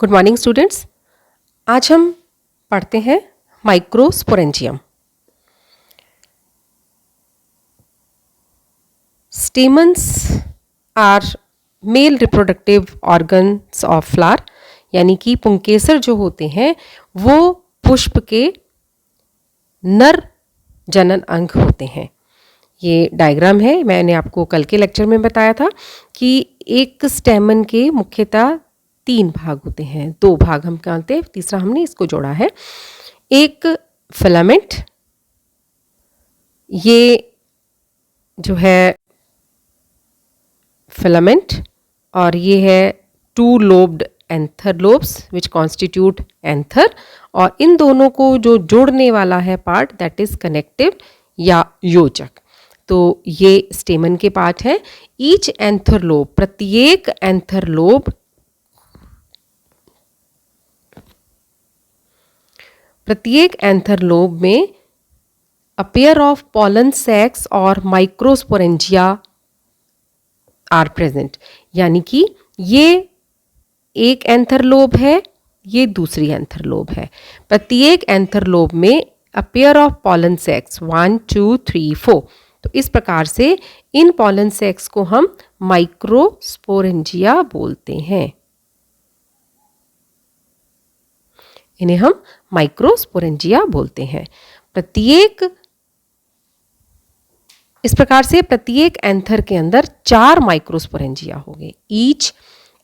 Good morning students. आज हम पढ़ते हैं microsporangium. Stamens are male reproductive organs of flower, यानी कि पुंकेसर जो होते हैं वो पुष्प के नर जनन अंग होते हैं। ये डायग्राम है, मैंने आपको कल के लेक्चर में बताया था कि एक स्टेमन के मुख्यतः 3 भाग होते हैं। 2 भाग हम जानते हैं, तीसरा हमने इसको जोड़ा है। एक फिलामेंट, ये जो है फिलामेंट, और ये है 2 lobed anther lobes which constitute anther, और इन दोनों को जो जोड़ने वाला है पार्ट दैट इज कनेक्टिव या योजक। तो ये स्टेमन के पार्ट है। ईच एंथर लोब, प्रत्येक एंथर लोब, प्रत्येक एंथर लोब में अ पेयर ऑफ पॉलन सैक्स और माइक्रोस्पोरेंजिया आर प्रेजेंट, यानी कि ये एक एंथर लोब है, ये दूसरी एंथर लोब है। प्रत्येक एंथर लोब में अ पेयर ऑफ पॉलन सैक्स 1 2 3 4। तो इस प्रकार से इन पॉलन सैक्स को हम माइक्रोस्पोरेंजिया बोलते हैं। इन्हें हम माइक्रोस्पोरेंजिया बोलते हैं। इस प्रकार से प्रत्येक एंथर के अंदर 4 माइक्रोस्पोरेंजिया होंगे। Each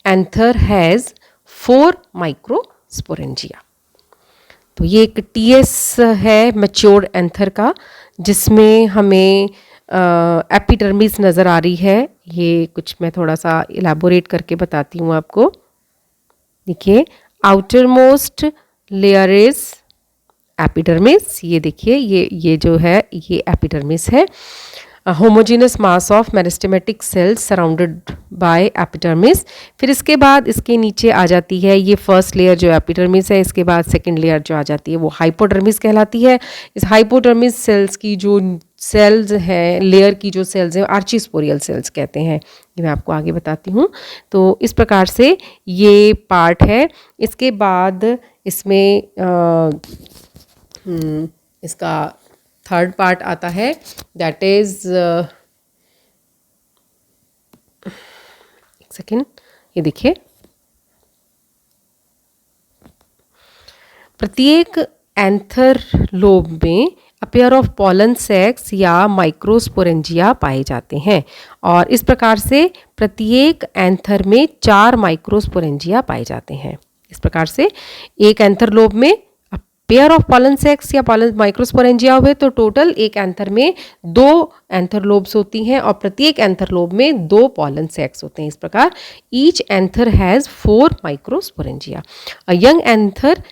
anther has 4 microsporangia. तो ये एक टीएस है मैच्योर्ड एंथर का, जिसमें हमें एपिडर्मिस नज़र आ रही है। ये कुछ मैं थोड़ा सा इलाबोरेट करके बताती हूँ आपको। देखिए, outer most layer is epidermis. ये देखिए, ये जो है ये एपिडर्मिस है। Homogeneous mass of meristematic cells surrounded by epidermis. फिर इसके बाद इसके नीचे आ जाती है ये फर्स्ट लेयर जो एपिडर्मिस है। इसके बाद सेकंड लेयर जो आ जाती है वो हाइपोडर्मिस कहलाती है। इस हाइपोडर्मिस सेल्स की जो सेल्स हैं, लेयर की जो सेल्स हैं, आर्चिस्पोरियल सेल्स कहते हैं। ये मैं आपको आगे बताती हूँ। तो इस प्रकार से ये पार्ट है। इसके बाद इसमें इसका थर्ड पार्ट आता है, दैट इज एक सेकेंड, ये देखिए, प्रत्येक एंथर लोब में अ पेयर ऑफ पॉलन सैक्स या माइक्रोस्पोरेंजिया पाए जाते हैं, और इस प्रकार से प्रत्येक एंथर में 4 माइक्रोस्पोरेंजिया पाए जाते हैं। इस प्रकार से एक एंथर लोब में पेयर ऑफ पॉलन सैक्स या पॉलन माइक्रोस्पोरेंजिया हुए तो टोटल एक एंथर में 2 एंथर लोब्स होती हैं, और प्रत्येक एंथर लोब में 2 पॉलन सैक्स होते हैं। इस प्रकार each anther has 4 microsporangia. A young anther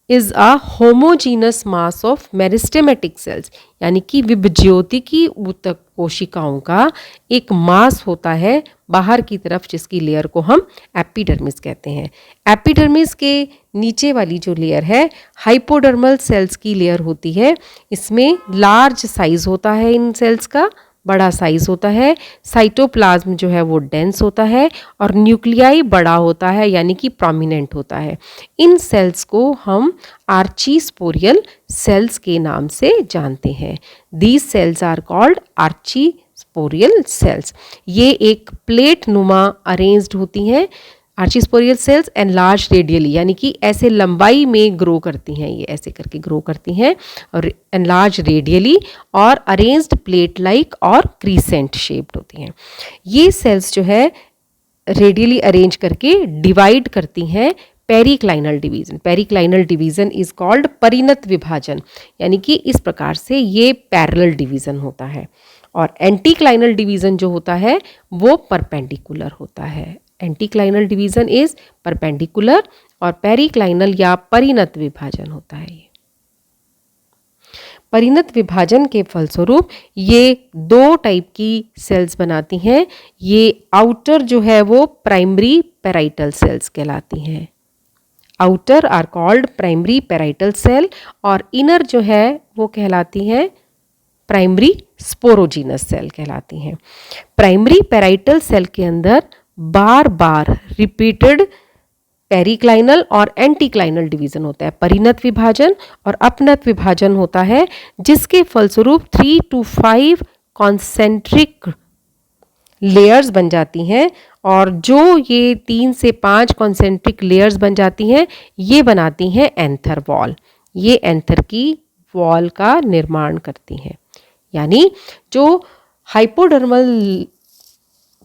is a homogeneous mass of meristematic cells, यानी कि विभज्योतिकी ऊतक कोशिकाओं का एक मास होता है बाहर की तरफ, जिसकी लेयर को हम एपिडर्मिस कहते हैं। एपिडर्मिस के नीचे वाली जो लेयर है हाइपोडर्मल सेल्स की लेयर होती है। इसमें लार्ज साइज होता है, इन सेल्स का बड़ा साइज होता है। साइटोप्लाज्म जो है वो डेंस होता है, और न्यूक्लियाई बड़ा होता है, यानी कि प्रोमिनेंट होता है। इन सेल्स को हम आर्चीस्पोरियल सेल्स के नाम से जानते हैं। These cells are called archesporial cells. ये एक प्लेट नुमा अरेंज्ड होती हैं। आर्चीस्पोरियल सेल्स एनलार्ज रेडियली, यानी कि ऐसे लंबाई में ग्रो करती हैं, ये ऐसे करके ग्रो करती हैं, और एनलार्ज रेडियली और अरेंज्ड प्लेट लाइक और क्रीसेंट शेप्ड होती हैं। ये सेल्स जो है रेडियली अरेंज करके डिवाइड करती हैं periclinal division. Periclinal division is called परिणत विभाजन, यानी कि इस प्रकार से ये पैरेलल डिवीजन होता है। और एंटीक्लाइनल डिवीजन जो होता है वो परपेंडिकुलर होता है। एंटीक्लाइनल डिवीजन इज परपेंडिकुलर, और पेरिक्लाइनल या परिणत विभाजन होता है। ये परिणत विभाजन के फलस्वरूप ये 2 टाइप की सेल्स बनाती हैं। ये आउटर जो है वो प्राइमरी पेराइटल सेल्स कहलाती हैं। Outer are called primary parietal cell, और इनर जो है वो कहलाती हैं प्राइमरी स्पोरोजीनस सेल कहलाती हैं। प्राइमरी पेराइटल सेल के अंदर बार बार रिपीटेड पेरिक्लाइनल और एंटीक्लाइनल डिवीजन होता है। परिणत विभाजन और अपनत विभाजन होता है, जिसके फलस्वरूप 3 to 5 कॉन्सेंट्रिक लेयर्स बन जाती हैं, और जो ये 3 से 5 कॉन्सेंट्रिक लेयर्स बन जाती हैं, ये बनाती हैं एंथर वॉल। ये एंथर की वॉल का निर्माण करती हैं। यानी जो हाइपोडर्मल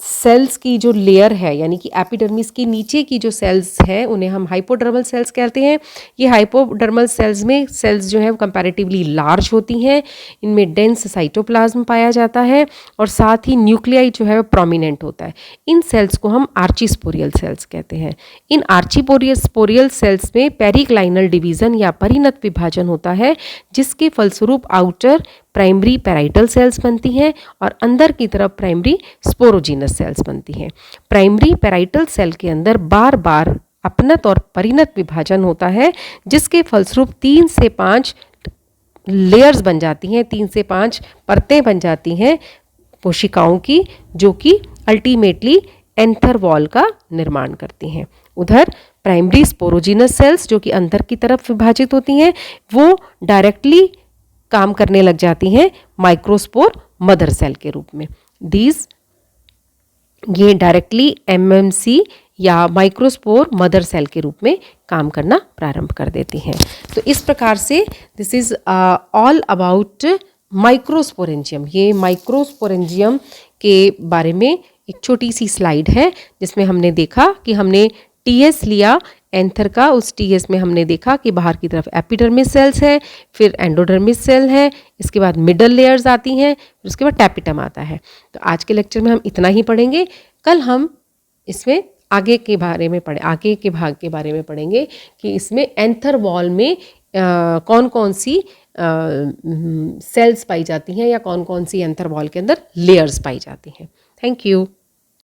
सेल्स की जो लेयर है, यानी कि एपिडर्मिस के नीचे की जो सेल्स हैं, उन्हें हम हाइपोडर्मल सेल्स कहते हैं। ये हाइपोडर्मल सेल्स में सेल्स जो है वो कंपैरेटिवली लार्ज होती हैं, इनमें डेंस साइटोप्लाज्म पाया जाता है और साथ ही न्यूक्लियाई जो है वो प्रोमिनेंट होता है। इन सेल्स को हम आर्चीस्पोरियल सेल्स कहते हैं। इन आर्चीस्पोरियल सेल्स में पेरिक्लाइनल डिवीजन या परिणत विभाजन होता है, जिसके फलस्वरूप आउटर प्राइमरी पैराइटल सेल्स बनती हैं और अंदर की तरफ प्राइमरी स्पोरोजिनस सेल्स बनती हैं। प्राइमरी पैराइटल सेल के अंदर बार बार अपनत और परिणत विभाजन होता है, जिसके फलस्वरूप 3 से 5 लेयर्स बन जाती हैं, 3 से 5 परतें बन जाती हैं कोशिकाओं की, जो कि अल्टीमेटली एंथर वॉल का निर्माण करती हैं। उधर प्राइमरी स्पोरोजिनस सेल्स जो कि अंदर की तरफ विभाजित होती हैं, वो डायरेक्टली काम करने लग जाती हैं माइक्रोस्पोर मदर सेल के रूप में। ये डायरेक्टली एमएमसी या माइक्रोस्पोर मदर सेल के रूप में काम करना प्रारंभ कर देती हैं। तो इस प्रकार से this is all about microsporangium. ये माइक्रोस्पोरेंजियम के बारे में एक छोटी सी स्लाइड है, जिसमें हमने देखा कि हमने टीएस लिया एंथर का। उस टीएस में हमने देखा कि बाहर की तरफ एपिडर्मिस सेल्स है, फिर एंडोडर्मिस सेल है, इसके बाद मिडल लेयर्स आती हैं, फिर उसके बाद टैपिटम आता है। तो आज के लेक्चर में हम इतना ही पढ़ेंगे। कल हम इसमें आगे के भाग के बारे में पढ़ेंगे कि इसमें एंथर वॉल में कौन कौन सी सेल्स पाई जाती हैं या कौन कौन सी एंथर वॉल के अंदर लेयर्स पाई जाती हैं। Thank you.